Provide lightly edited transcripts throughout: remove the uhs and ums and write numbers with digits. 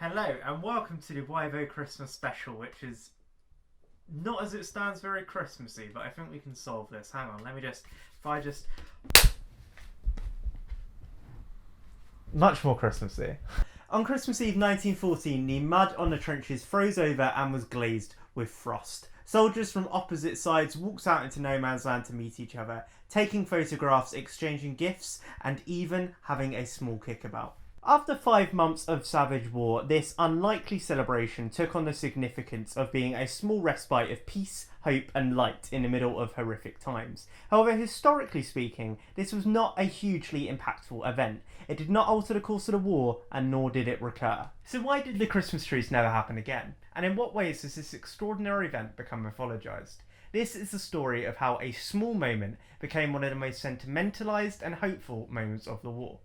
Hello and welcome to the YVO Christmas special, which is not as it stands very Christmassy, but I think we can solve this. Hang on, much more Christmassy. On Christmas Eve 1914, the mud on the trenches froze over and was glazed with frost. Soldiers from opposite sides walked out into no man's land to meet each other, taking photographs, exchanging gifts, and even having a small kickabout. After 5 months of savage war, this unlikely celebration took on the significance of being a small respite of peace, hope and light in the middle of horrific times. However, historically speaking, this was not a hugely impactful event. It did not alter the course of the war, and nor did it recur. So why did the Christmas truce never happen again? And in what ways does this extraordinary event become mythologised? This is the story of how a small moment became one of the most sentimentalised and hopeful moments of the war.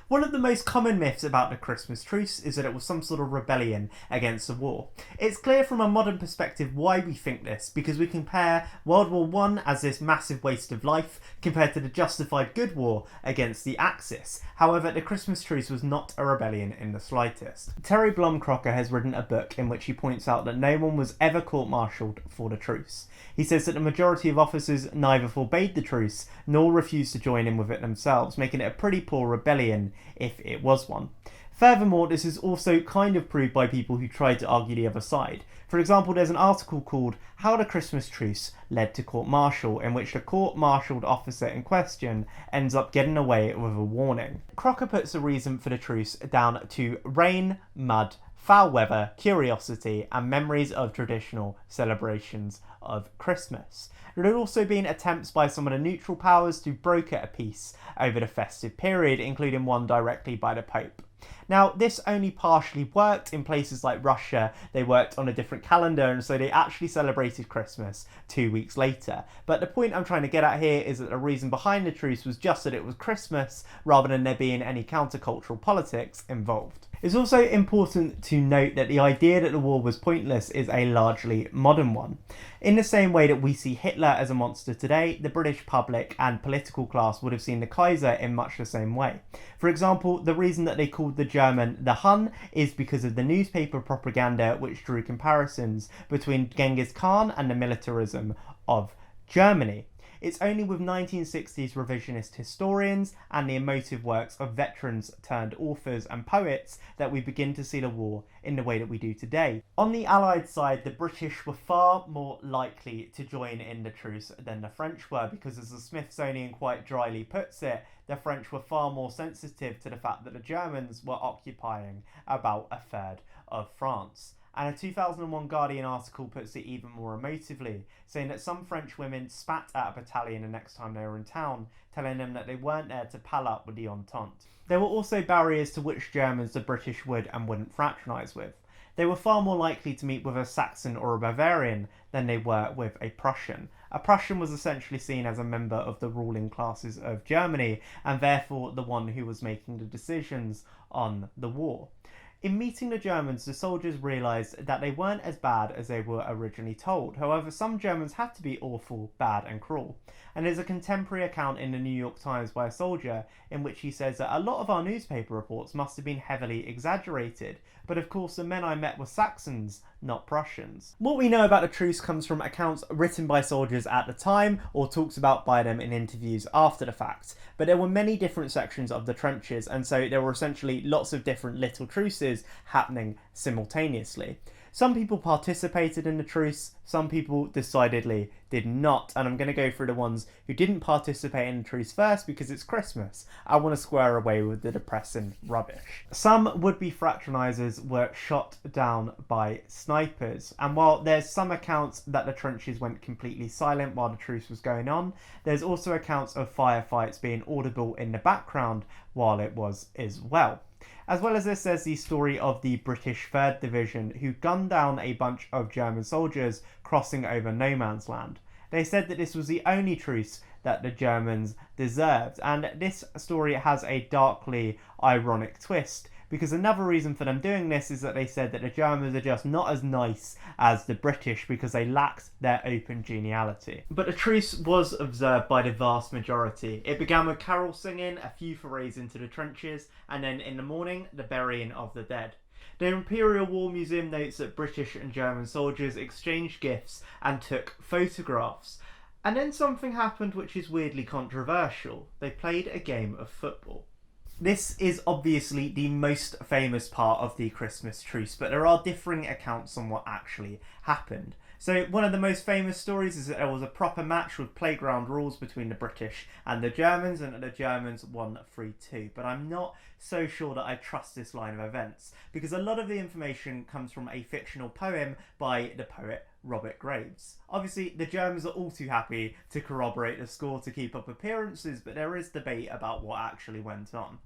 One of the most common myths about the Christmas truce is that it was some sort of rebellion against the war. It's clear from a modern perspective why we think this, because we compare World War I as this massive waste of life compared to the justified good war against the Axis. However, the Christmas truce was not a rebellion in the slightest. Terry Blomkrocker has written a book in which he points out that no one was ever court-martialed for the truce. He says that the majority of officers neither forbade the truce nor refused to join in with it themselves, making it a pretty poor rebellion if it was one. Furthermore, this is also kind of proved by people who tried to argue the other side. For example, there's an article called How the Christmas Truce Led to Court-Martial, in which the court-martialed officer in question ends up getting away with a warning. Crocker puts the reason for the truce down to rain, mud, foul weather, curiosity, and memories of traditional celebrations of Christmas. There had also been attempts by some of the neutral powers to broker a peace over the festive period, including one directly by the Pope. Now, this only partially worked. In places like Russia, they worked on a different calendar, and so they actually celebrated Christmas 2 weeks later. But the point I'm trying to get at here is that the reason behind the truce was just that it was Christmas, rather than there being any countercultural politics involved. It's also important to note that the idea that the war was pointless is a largely modern one. In the same way that we see Hitler as a monster today, the British public and political class would have seen the Kaiser in much the same way. For example, the reason that they called the German the Hun is because of the newspaper propaganda which drew comparisons between Genghis Khan and the militarism of Germany. It's only with 1960s revisionist historians and the emotive works of veterans turned authors and poets that we begin to see the war in the way that we do today. On the Allied side, the British were far more likely to join in the truce than the French were, because as the Smithsonian quite dryly puts it, the French were far more sensitive to the fact that the Germans were occupying about a third of France. And a 2001 Guardian article puts it even more emotively, saying that some French women spat at a battalion the next time they were in town, telling them that they weren't there to pal up with the Entente. There were also barriers to which Germans the British would and wouldn't fraternise with. They were far more likely to meet with a Saxon or a Bavarian than they were with a Prussian. A Prussian was essentially seen as a member of the ruling classes of Germany, and therefore the one who was making the decisions on the war. In meeting the Germans, the soldiers realised that they weren't as bad as they were originally told. However, some Germans had to be awful, bad and cruel. And there's a contemporary account in the New York Times by a soldier in which he says that a lot of our newspaper reports must have been heavily exaggerated, but of course the men I met were Saxons, not Prussians. What we know about the truce comes from accounts written by soldiers at the time or talks about by them in interviews after the fact. But there were many different sections of the trenches, and so there were essentially lots of different little truces happening simultaneously. Some people participated in the truce, some people decidedly did not, and I'm going to go through the ones who didn't participate in the truce first because it's Christmas. I want to square away with the depressing rubbish. Some would-be fraternisers were shot down by snipers, and while there's some accounts that the trenches went completely silent while the truce was going on, there's also accounts of firefights being audible in the background while it was as well. As well as this, there's the story of the British 3rd Division, who gunned down a bunch of German soldiers crossing over no man's land. They said that this was the only truce that the Germans deserved, and this story has a darkly ironic twist, because another reason for them doing this is that they said that the Germans are just not as nice as the British because they lacked their open geniality. But the truce was observed by the vast majority. It began with carol singing, a few forays into the trenches, and then in the morning, the burying of the dead. The Imperial War Museum notes that British and German soldiers exchanged gifts and took photographs. And then something happened which is weirdly controversial. They played a game of football. This is obviously the most famous part of the Christmas truce, but there are differing accounts on what actually happened. So one of the most famous stories is that there was a proper match with playground rules between the British and the Germans, and that the Germans won 3-2. But I'm not so sure that I trust this line of events, because a lot of the information comes from a fictional poem by the poet Robert Graves. Obviously, the Germans are all too happy to corroborate the score to keep up appearances, but there is debate about what actually went on.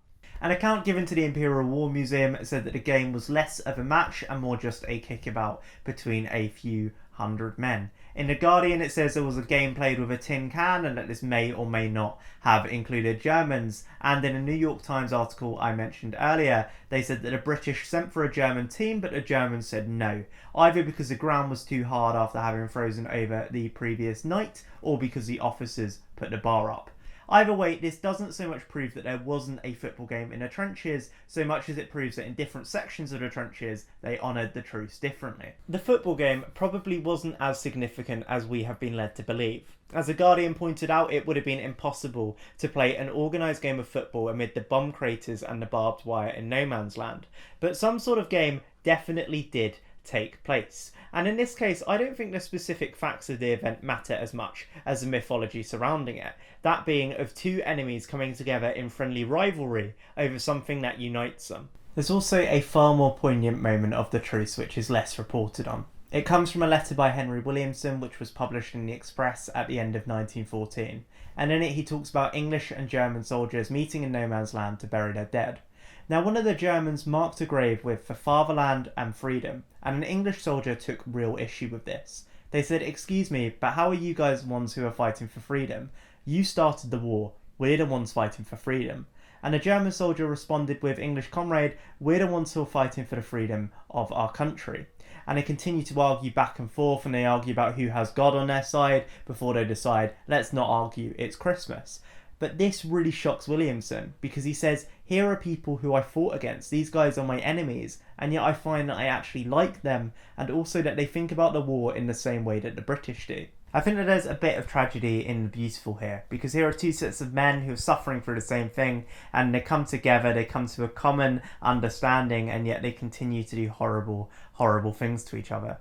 An account given to the Imperial War Museum said that the game was less of a match and more just a kickabout between a few hundred men. In The Guardian, it says there was a game played with a tin can and that this may or may not have included Germans. And in a New York Times article I mentioned earlier, they said that the British sent for a German team, but the Germans said no, either because the ground was too hard after having frozen over the previous night, or because the officers put the bar up. Either way, this doesn't so much prove that there wasn't a football game in the trenches, so much as it proves that in different sections of the trenches, they honoured the truce differently. The football game probably wasn't as significant as we have been led to believe. As The Guardian pointed out, it would have been impossible to play an organised game of football amid the bomb craters and the barbed wire in no man's land. But some sort of game definitely did take place. And in this case, I don't think the specific facts of the event matter as much as the mythology surrounding it, that being of two enemies coming together in friendly rivalry over something that unites them. There's also a far more poignant moment of the truce which is less reported on. It comes from a letter by Henry Williamson which was published in the Express at the end of 1914, and in it he talks about English and German soldiers meeting in no man's land to bury their dead. Now, one of the Germans marked a grave with "For Fatherland and Freedom," and an English soldier took real issue with this. They said, "Excuse me, but how are you guys the ones who are fighting for freedom? You started the war, we're the ones fighting for freedom." And a German soldier responded with, "English comrade, we're the ones who are fighting for the freedom of our country." And they continue to argue back and forth, and they argue about who has God on their side before they decide, let's not argue, it's Christmas. But this really shocks Williamson, because he says, here are people who I fought against, these guys are my enemies, and yet I find that I actually like them, and also that they think about the war in the same way that the British do. I think that there's a bit of tragedy in the beautiful here, because here are two sets of men who are suffering through the same thing, and they come together, they come to a common understanding, and yet they continue to do horrible, horrible things to each other.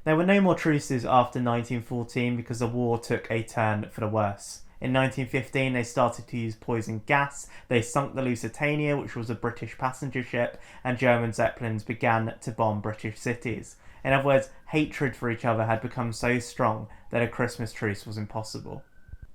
There were no more truces after 1914 because the war took a turn for the worse. In 1915, they started to use poison gas, they sunk the Lusitania, which was a British passenger ship, and German Zeppelins began to bomb British cities. In other words, hatred for each other had become so strong that a Christmas truce was impossible.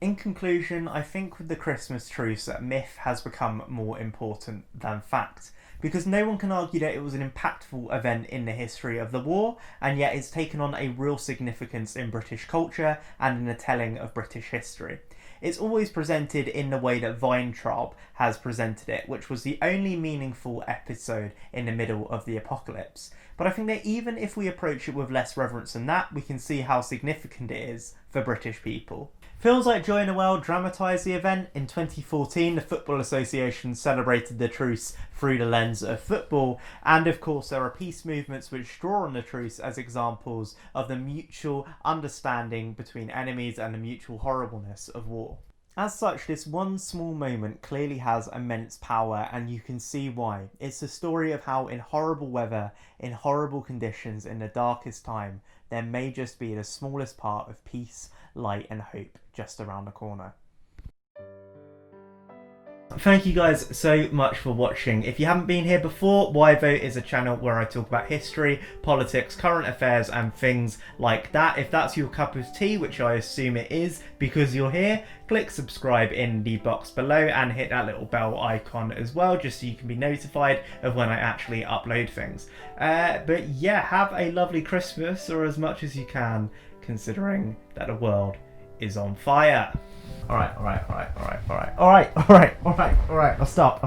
In conclusion, I think with the Christmas truce, myth has become more important than fact, because no one can argue that it was an impactful event in the history of the war, and yet it's taken on a real significance in British culture and in the telling of British history. It's always presented in the way that Weintraub has presented it, which was the only meaningful episode in the middle of the apocalypse. But I think that even if we approach it with less reverence than that, we can see how significant it is for British people. Films like Joy in the World dramatise the event. In 2014, the Football Association celebrated the truce through the lens of football, and of course there are peace movements which draw on the truce as examples of the mutual understanding between enemies and the mutual horribleness of war. As such, this one small moment clearly has immense power, and you can see why. It's a story of how in horrible weather, in horrible conditions, in the darkest time, there may just be the smallest part of peace, light and hope just around the corner. Thank you guys so much for watching. If you haven't been here before, Why Vote is a channel where I talk about history, politics, current affairs and things like that. If that's your cup of tea, which I assume it is because you're here, click subscribe in the box below and hit that little bell icon as well, just so you can be notified of when I actually upload things. But yeah, have a lovely Christmas, or as much as you can, considering that the world is on fire. Alright, I'll stop.